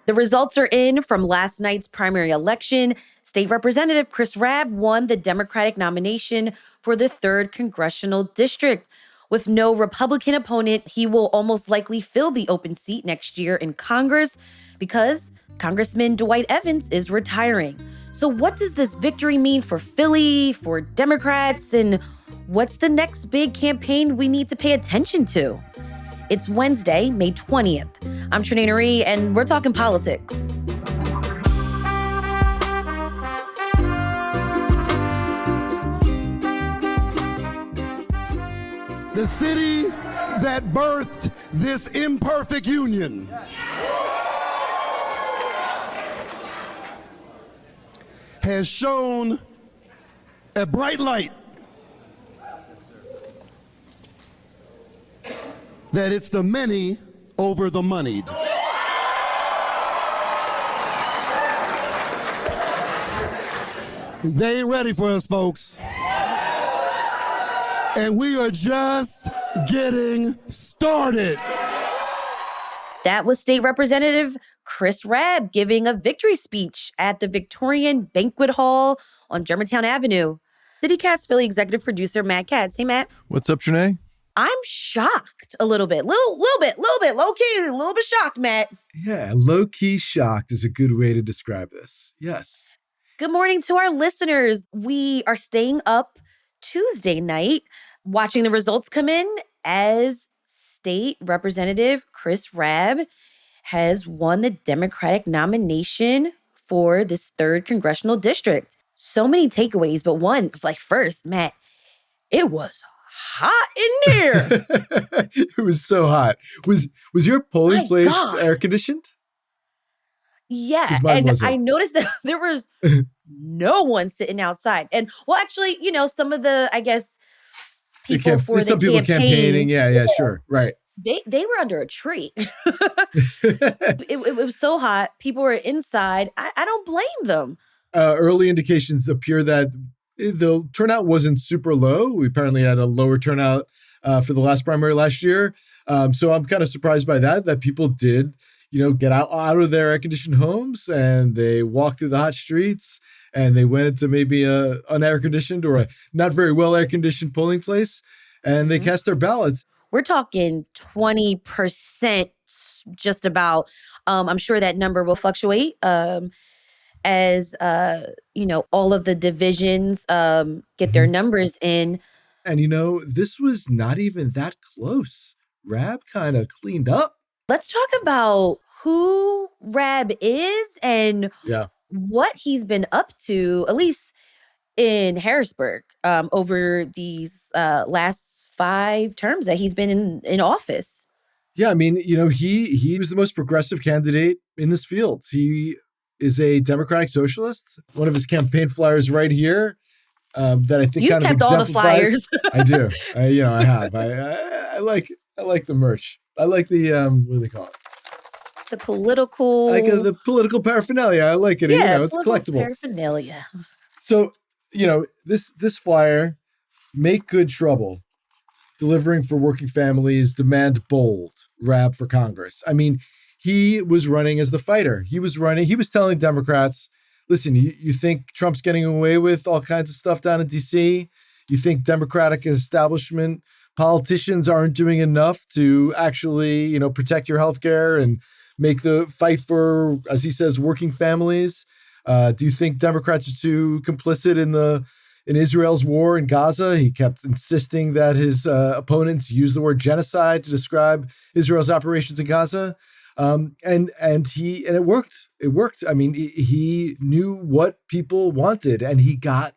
The results are in from last night's primary election. State Representative Chris Rabb won the Democratic nomination for the 3rd Congressional District. With no Republican opponent, he will almost likely fill the open seat next year in Congress because Congressman Dwight Evans is retiring. So what does this victory mean for Philly, for Democrats, and what's the next big campaign we need to pay attention to? It's Wednesday, May 20th. I'm Trenae Nuri, and we're talking politics. The city that birthed this imperfect union has shown a bright light that it's the many over the moneyed. They ain't ready for us, folks. And we are just getting started. That was State Representative Chris Rabb giving a victory speech at the Victorian Banquet Hall on Germantown Avenue. CityCast Philly executive producer Matt Katz. Hey, Matt. What's up, Trenae? I'm shocked a little bit. Little bit, low-key, a little bit shocked, Matt. Yeah, low-key shocked is a good way to describe this. Yes. Good morning to our listeners. We are staying up Tuesday night watching the results come in as State Representative Chris Rabb has won the Democratic nomination for this 3rd Congressional District. So many takeaways, but one, like first, Matt, it was hot in there. It was so hot. Was your polling place air conditioned? Yeah, and I noticed that there was no one sitting outside. And well, actually, some of the, I guess, people campaigning. Yeah, sure. Right. They were under a tree. It was so hot. People were inside. I don't blame them. Early indications appear that the turnout wasn't super low. We apparently had a lower turnout for the last primary last year. So I'm kind of surprised by that people did, get out of their air-conditioned homes and they walked through the hot streets and they went into maybe a unair-conditioned or a not very well air-conditioned polling place and they cast their ballots. We're talking 20% just about. I'm sure that number will fluctuate as, all of the divisions get their numbers in. And, this was not even that close. Rabb kind of cleaned up. Let's talk about who Rabb is and what he's been up to, at least in Harrisburg, over these last 5 terms that he's been in office. Yeah, I mean, he was the most progressive candidate in this field. He is a Democratic socialist. One of his campaign flyers right here that I think You've kind of kept all the flyers. I do. I have. I like the merch. I like the what do they call it? The political, the political paraphernalia. I like it. Yeah, it's collectible paraphernalia. So this flyer, make good trouble, delivering for working families, demand bold, Rabb for Congress. I mean, he was running as the fighter. He was telling Democrats, listen, you think Trump's getting away with all kinds of stuff down in D.C.? You think Democratic establishment politicians aren't doing enough to actually, protect your health care and make the fight for, as he says, working families? Do you think Democrats are too complicit in Israel's war in Gaza? He kept insisting that his opponents use the word genocide to describe Israel's operations in Gaza. And it worked. It worked. I mean, he knew what people wanted, and he got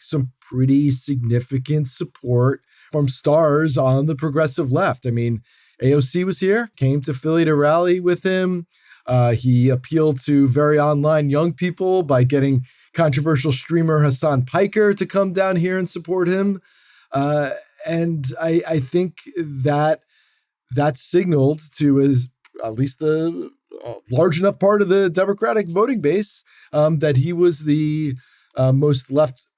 some pretty significant support from stars on the progressive left. I mean, AOC was here, came to Philly to rally with him. He appealed to very online young people by getting controversial streamer Hassan Piker to come down here and support him. And I think that signaled to at least a large enough part of the Democratic voting base that he was the most left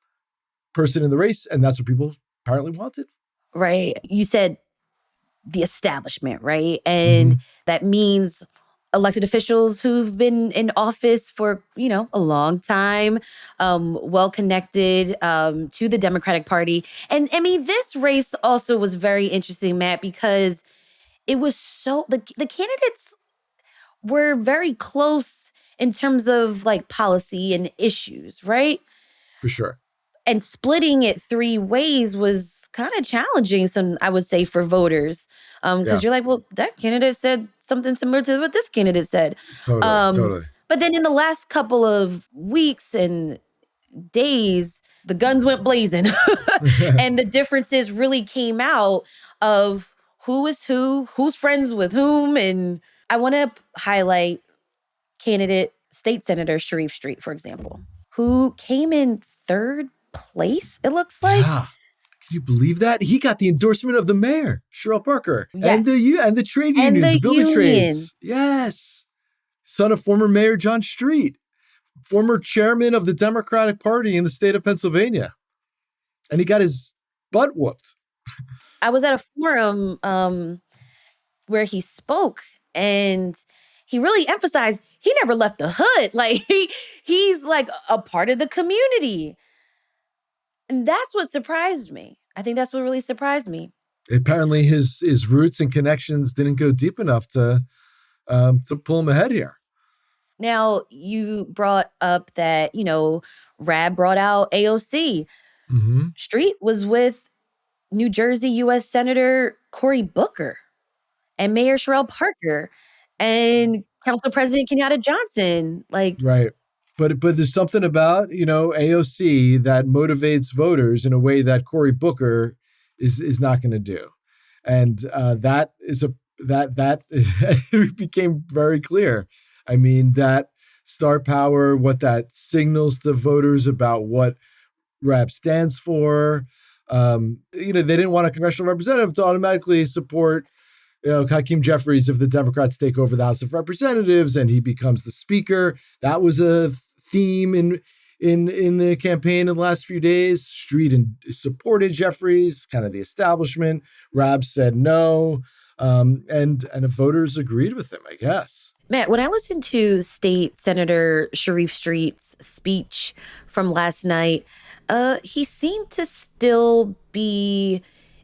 person in the race. And that's what people apparently wanted. Right. You said the establishment, right? And that means elected officials who've been in office for, a long time, well-connected to the Democratic Party. And I mean, this race also was very interesting, Matt, because it was the candidates were very close in terms of like policy and issues, right? For sure. And splitting it three ways was kind of challenging, I would say, for voters. Because you're like, well, that candidate said something similar to what this candidate said. Totally. But then in the last couple of weeks and days, the guns went blazing. And the differences really came out of who is who's friends with whom. And I want to highlight candidate State Senator Sharif Street, for example, who came in third place, it looks like. Yeah. Can you believe that? He got the endorsement of the mayor, Cheryl Parker, yes. and the trade unions, the building trades. Yes. Son of former Mayor John Street, former chairman of the Democratic Party in the state of Pennsylvania. And he got his butt whooped. I was at a forum where he spoke, and he really emphasized he never left the hood. Like he's like a part of the community. And that's what surprised me. I think that's what really surprised me. Apparently his roots and connections didn't go deep enough to pull him ahead here. Now, you brought up that, Rabb brought out AOC. Mm-hmm. Street was with New Jersey U.S. Senator Cory Booker and Mayor Sherrell Parker and Council President Kenyatta Johnson. Right. But there's something about, AOC that motivates voters in a way that Cory Booker is not going to do. And that became very clear. I mean, that star power, what that signals to voters about what Rabb stands for. They didn't want a congressional representative to automatically support Hakeem Jeffries if the Democrats take over the House of Representatives and he becomes the speaker. That was a theme in the campaign in the last few days. Street supported Jeffries, kind of the establishment. Rabb said no, and the voters agreed with him, I guess. Matt, when I listened to State Senator Sharif Street's speech from last night, he seemed to still be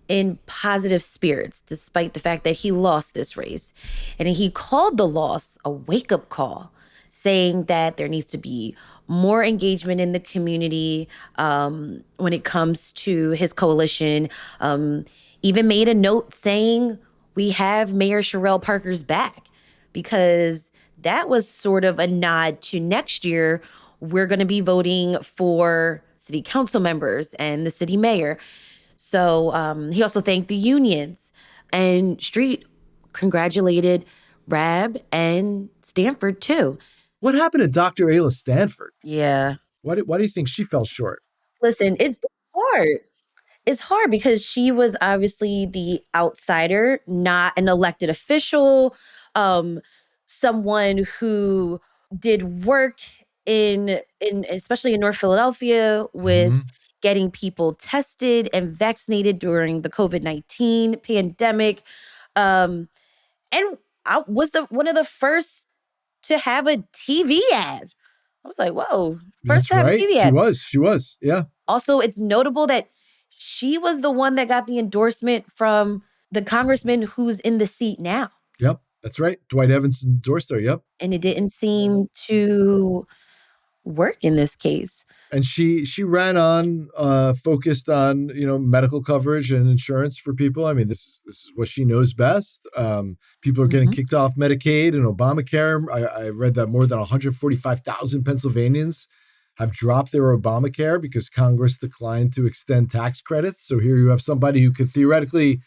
in positive spirits, despite the fact that he lost this race. And he called the loss a wake-up call, saying that there needs to be more engagement in the community when it comes to his coalition. Even made a note saying we have Mayor Sherrell Parker's back, because that was sort of a nod to next year. We're going to be voting for city council members and the city mayor. So he also thanked the unions, and Street congratulated Rabb and Stanford too. What happened to Dr. Ayla Stanford? Yeah. Why do you think she fell short? Listen, it's hard. It's hard because she was obviously the outsider, not an elected official, someone who did work in especially in North Philadelphia with getting people tested and vaccinated during the COVID-19 pandemic. And I was one of the first to have a TV ad. I was like, whoa, first to have a TV ad. She was. Yeah. Also, it's notable that she was the one that got the endorsement from the congressman who's in the seat now. Yep, that's right. Dwight Evans endorsed her. Yep. And it didn't seem to work in this case. And she ran on, focused on, medical coverage and insurance for people. I mean, this is what she knows best. People are getting kicked off Medicaid and Obamacare. I read that more than 145,000 Pennsylvanians have dropped their Obamacare because Congress declined to extend tax credits. So here you have somebody who could theoretically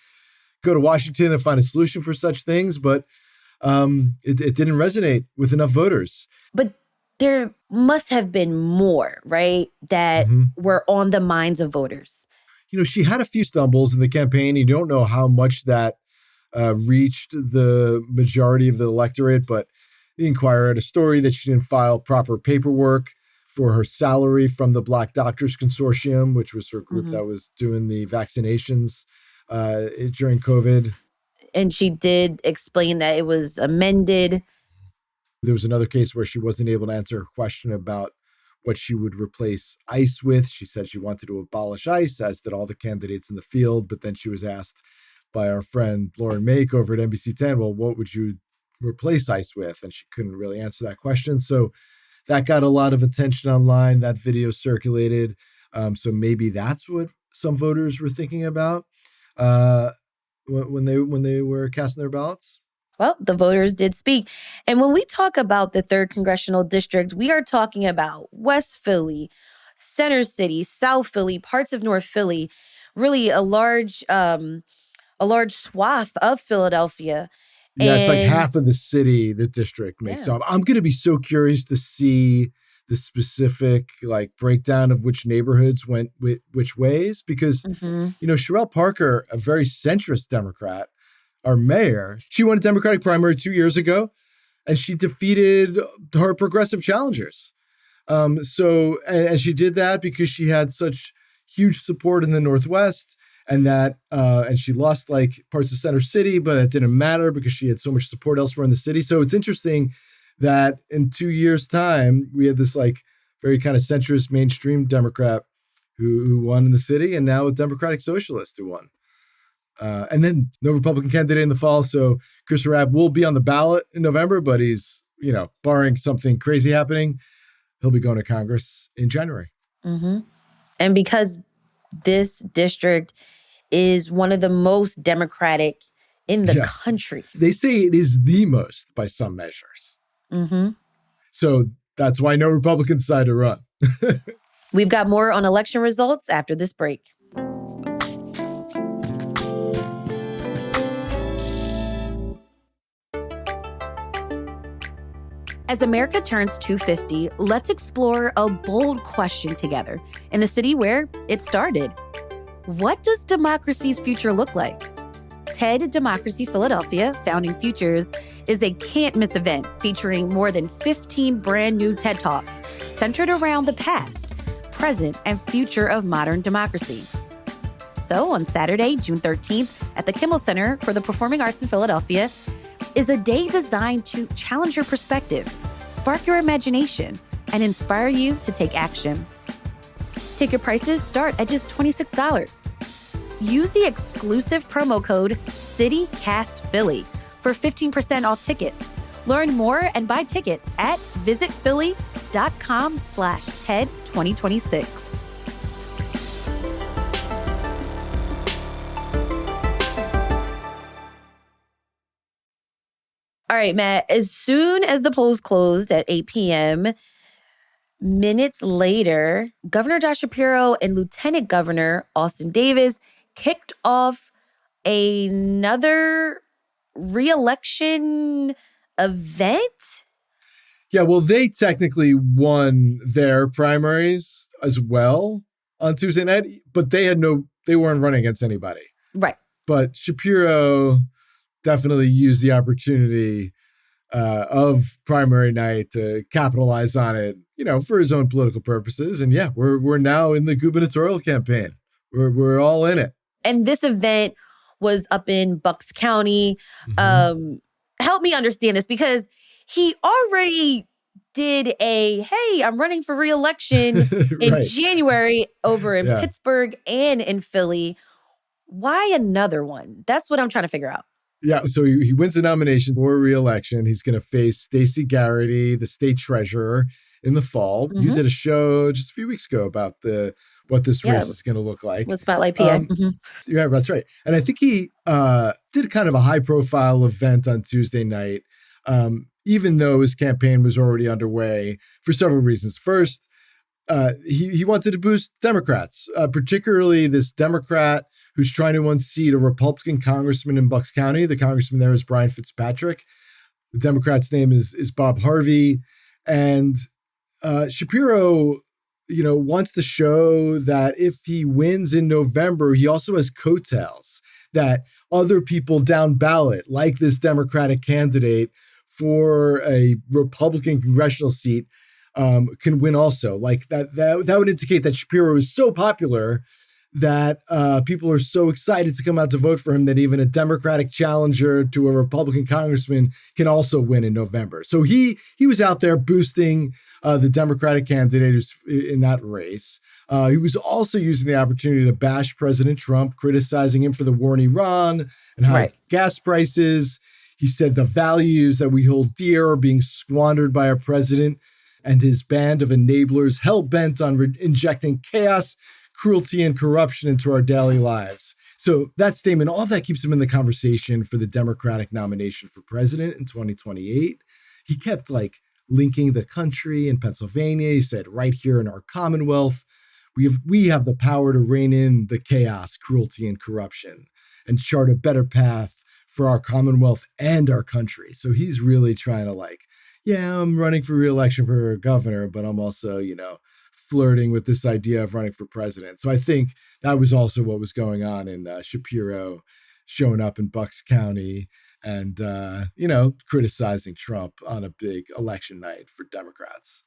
go to Washington and find a solution for such things, but it didn't resonate with enough voters. But there must have been more, right, that were on the minds of voters. She had a few stumbles in the campaign. You don't know how much that reached the majority of the electorate, but the Inquirer had a story that she didn't file proper paperwork for her salary from the Black Doctors Consortium, which was her group that was doing the vaccinations during COVID. And she did explain that it was amended There was another case where she wasn't able to answer a question about what she would replace ICE with. She said she wanted to abolish ICE, as did all the candidates in the field. But then she was asked by our friend Lauren Make over at NBC 10, well, what would you replace ICE with? And she couldn't really answer that question. So that got a lot of attention online. That video circulated. So maybe that's what some voters were thinking about when they were casting their ballots. Well, the voters did speak. And when we talk about the 3rd Congressional District, we are talking about West Philly, Center City, South Philly, parts of North Philly, really a large swath of Philadelphia. Yeah, it's like half of the city the district makes up. I'm going to be so curious to see the specific breakdown of which neighborhoods went which ways, because, Sherelle Parker, a very centrist Democrat, our mayor, she won a Democratic primary 2 years ago, and she defeated her progressive challengers. And she did that because she had such huge support in the Northwest, and she lost parts of Center City, but it didn't matter because she had so much support elsewhere in the city. So it's interesting that in 2 years' time, we had this very kind of centrist mainstream Democrat who won in the city, and now a Democratic socialist who won. And then no Republican candidate in the fall. So Chris Rabb will be on the ballot in November, but he's, barring something crazy happening, he'll be going to Congress in January. Mm-hmm. And because this district is one of the most Democratic in the country. They say it is the most by some measures. Mm-hmm. So that's why no Republicans decide to run. We've got more on election results after this break. As America turns 250, let's explore a bold question together in the city where it started. What does democracy's future look like? TED Democracy Philadelphia Founding Futures is a can't-miss event featuring more than 15 brand new TED Talks centered around the past, present, and future of modern democracy. So on Saturday, June 13th, at the Kimmel Center for the Performing Arts in Philadelphia, is a day designed to challenge your perspective, spark your imagination, and inspire you to take action. Ticket prices start at just $26. Use the exclusive promo code CityCastPhilly for 15% off tickets. Learn more and buy tickets at visitphilly.com/TED2026. All right, Matt, as soon as the polls closed at 8 p.m., minutes later, Governor Josh Shapiro and Lieutenant Governor Austin Davis kicked off another re-election event. Yeah, well, they technically won their primaries as well on Tuesday night, but they weren't running against anybody. Right. But Shapiro definitely used the opportunity of primary night to capitalize on it, for his own political purposes. And yeah, we're now in the gubernatorial campaign. We're all in it. And this event was up in Bucks County. Mm-hmm. Help me understand this, because he already did hey, I'm running for re-election in right. January over in Pittsburgh and in Philly. Why another one? That's what I'm trying to figure out. Yeah, so he wins the nomination for re-election. He's going to face Stacy Garrity, the state treasurer, in the fall. Mm-hmm. You did a show just a few weeks ago about what this race is going to look like. With Spotlight PA. Yeah, that's right. And I think he did kind of a high-profile event on Tuesday night, even though his campaign was already underway for several reasons. First, he wanted to boost Democrats, particularly this Democrat who's trying to unseat a Republican congressman in Bucks County. The congressman there is Brian Fitzpatrick. The Democrat's name is Bob Harvey. And Shapiro, wants to show that if he wins in November, he also has coattails, that other people down ballot, like this Democratic candidate for a Republican congressional seat, can win also. Like that would indicate that Shapiro is so popular that people are so excited to come out to vote for him that even a Democratic challenger to a Republican congressman can also win in November. So he was out there boosting the Democratic candidate who's in that race. He was also using the opportunity to bash President Trump, criticizing him for the war in Iran and high gas prices. He said the values that we hold dear are being squandered by our president and his band of enablers hell-bent on injecting chaos, cruelty, and corruption into our daily lives. So that statement, all of that keeps him in the conversation for the Democratic nomination for president in 2028. He kept linking the country in Pennsylvania. He said, right here in our Commonwealth, we have the power to rein in the chaos, cruelty, and corruption and chart a better path for our Commonwealth and our country. So he's really trying to I'm running for re-election for governor, but I'm also, flirting with this idea of running for president. So I think that was also what was going on in Shapiro showing up in Bucks County and, criticizing Trump on a big election night for Democrats.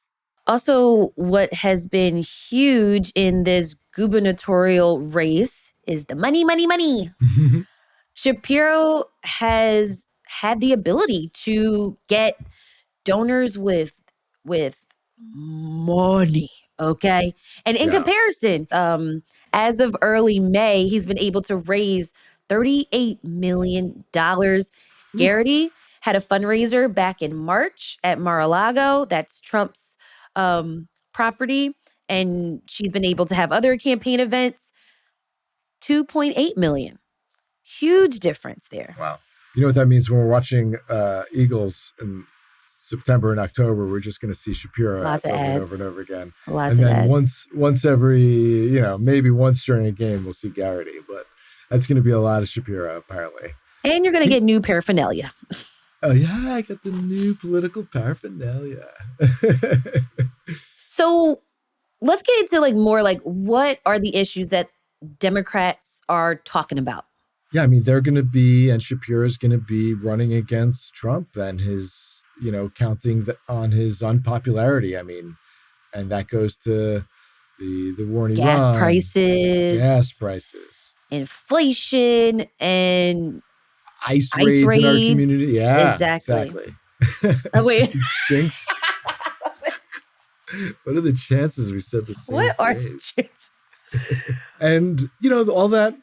Also, what has been huge in this gubernatorial race is the money, money, money. Shapiro has had the ability to get donors with money, okay? And in comparison, as of early May, he's been able to raise $38 million. Garrity had a fundraiser back in March at Mar-a-Lago. That's Trump's property. And she's been able to have other campaign events. 2.8 million. Huge difference there. Wow. You know what that means when we're watching Eagles in September and October, we're just going to see Shapiro Lots of over ads. and over and over again. Lots and of then ads. once every, maybe once during a game, we'll see Garrity, but that's going to be a lot of Shapiro, apparently. And you're going to get new paraphernalia. Oh, yeah, I got the new political paraphernalia. So let's get into more what are the issues that Democrats are talking about? Yeah, I mean, they're going to be, and Shapiro's going to be running against Trump and his, counting on his unpopularity. I mean, and that goes to the war in Iran. Gas prices. Inflation and ice raids in our community. Yeah, exactly. Oh, wait. Jinx. What are the chances we said the same What phrase? are the chances? And, all that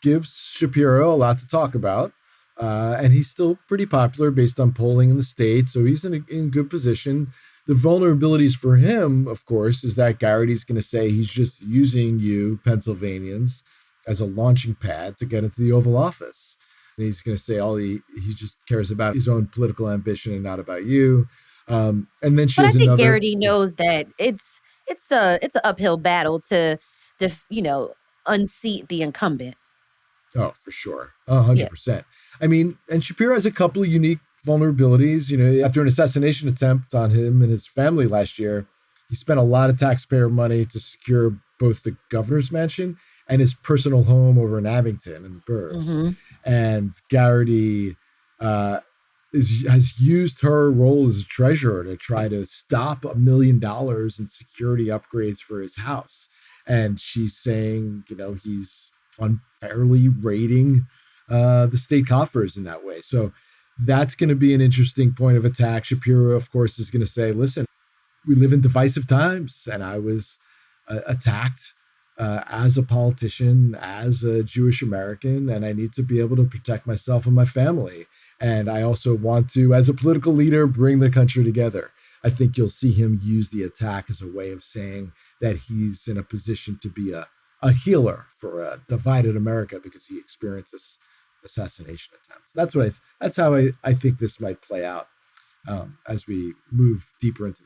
gives Shapiro a lot to talk about. And he's still pretty popular based on polling in the state. So he's in good position. The vulnerabilities for him, of course, is that Garrity's going to say he's just using you, Pennsylvanians, as a launching pad to get into the Oval Office. And he's going to say he just cares about his own political ambition and not about you. And then she has another. I think Garrity knows that it's an uphill battle to unseat the incumbent. Oh, for sure. 100%. Yeah. I mean, and Shapiro has a couple of unique vulnerabilities. After an assassination attempt on him and his family last year, he spent a lot of taxpayer money to secure both the governor's mansion and his personal home over in Abington in the burbs. Mm-hmm. And Garrity has used her role as a treasurer to try to stop $1 million in security upgrades for his house. And she's saying, he's unfairly raiding the state coffers in that way. So that's going to be an interesting point of attack. Shapiro, of course, is going to say, listen, we live in divisive times, and I was attacked as a politician, as a Jewish American, and I need to be able to protect myself and my family. And I also want to, as a political leader, bring the country together. I think you'll see him use the attack as a way of saying that he's in a position to be a healer for a divided America because he experienced this assassination attempt. That's how I think this might play out as we move deeper into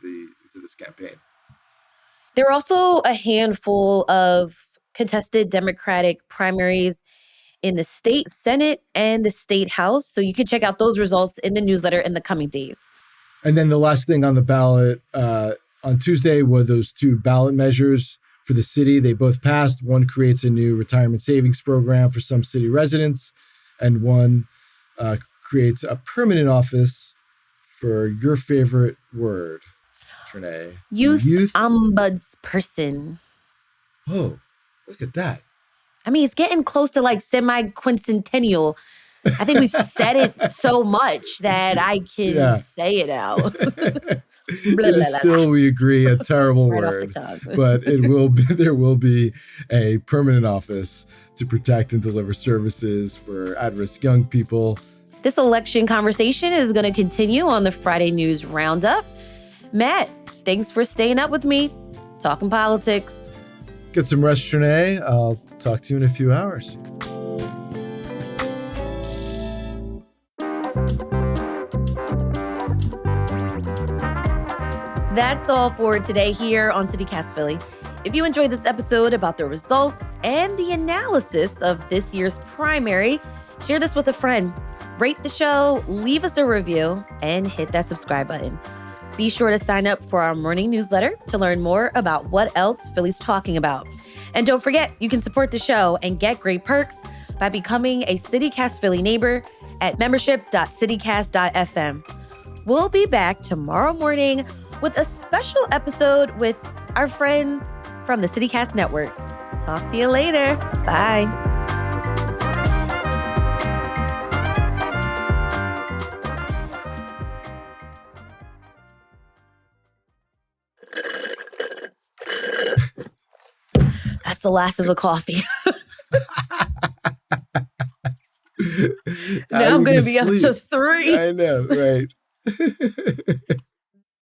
this campaign. There are also a handful of contested Democratic primaries in the state Senate and the state House. So you can check out those results in the newsletter in the coming days. And then the last thing on the ballot on Tuesday were those two ballot measures for the city. They both passed. One creates a new retirement savings program for some city residents, and one creates a permanent office for your favorite word, Trenae. Youth ombudsperson. Oh, Look at that. I mean, it's getting close to like semi-quincentennial. I think we've said it so much that I can say it out. It is still, we agree, a terrible right word, off the tongue. but it will be, there will be a permanent office to protect and deliver services for at-risk young people. This election conversation is going to continue on the Friday News Roundup. Matt, thanks for staying up with me, talking politics. Get some rest, Trenae. I'll talk to you in a few hours. That's all for today here on CityCast Philly. If you enjoyed this episode about the results and the analysis of this year's primary, share this with a friend. Rate the show, leave us a review, and hit that subscribe button. Be sure to sign up for our morning newsletter to learn more about what else Philly's talking about. And don't forget, you can support the show and get great perks by becoming a CityCast Philly neighbor at membership.citycast.fm. We'll be back tomorrow morning with a special episode with our friends from the CityCast Network. Talk to you later. Bye. That's the last of the coffee. Now I'm going to be up to 3. I know, right?